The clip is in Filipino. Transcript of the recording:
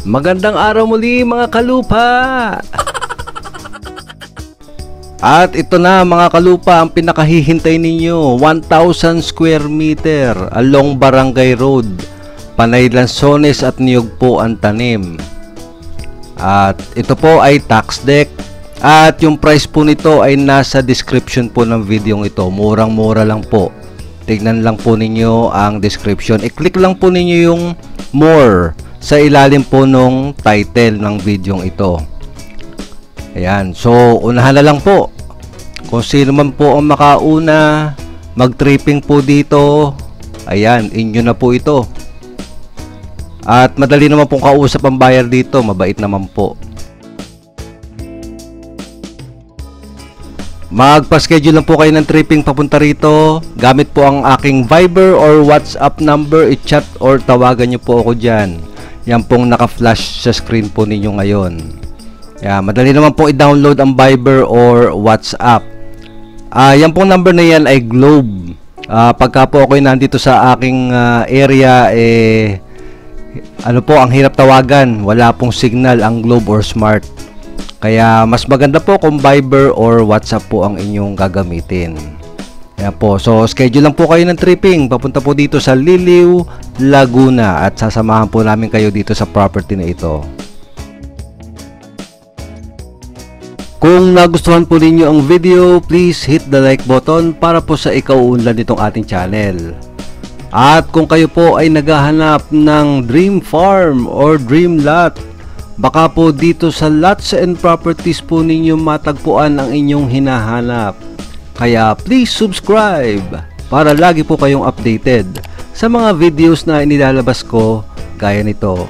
Magandang araw muli mga kalupa! At ito na mga kalupa ang pinakahihintay ninyo, 1,000 square meter along Barangay Road, Panay Lanzones at niyog po ang tanim. At ito po ay tax deck. At yung price po nito ay nasa description po ng video ito. Murang-mura lang po. Tignan lang po ninyo ang description. I-click lang po ninyo yung more sa ilalim po nung title ng video ito. Ayan. So, unahan na lang po. Kung sino man po ang makauna mag-tripping po dito, ayan, inyo na po ito. At madali naman pong kausap ang buyer dito. Mabait naman po. Magpa-schedule lang po kayo ng tripping papunta rito. Gamit po ang aking Viber or WhatsApp number. I-chat or tawagan nyo po ako dyan. Yan pong naka-flash sa screen po ninyo ngayon. Yan, madali naman po i-download ang Viber or WhatsApp. Yan pong number na yan ay Globe. Pagka po ako nandito sa aking area, ano po, ang hirap tawagan. Wala pong signal ang Globe or Smart. Kaya mas maganda po kung Viber or WhatsApp po ang inyong gagamitin. Yan po. So, schedule lang po kayo ng tripping. Papunta po dito sa Liliw, Laguna. At sasamahan po namin kayo dito sa property na ito. Kung nagustuhan po ninyo ang video, please hit the like button para po sa ikauunlad nitong ating channel. At kung kayo po ay naghahanap ng dream farm or dream lot, baka po dito sa lots and properties po ninyo matagpuan ang inyong hinahanap. Kaya please subscribe para lagi po kayong updated sa mga videos na inilalabas ko gaya nito.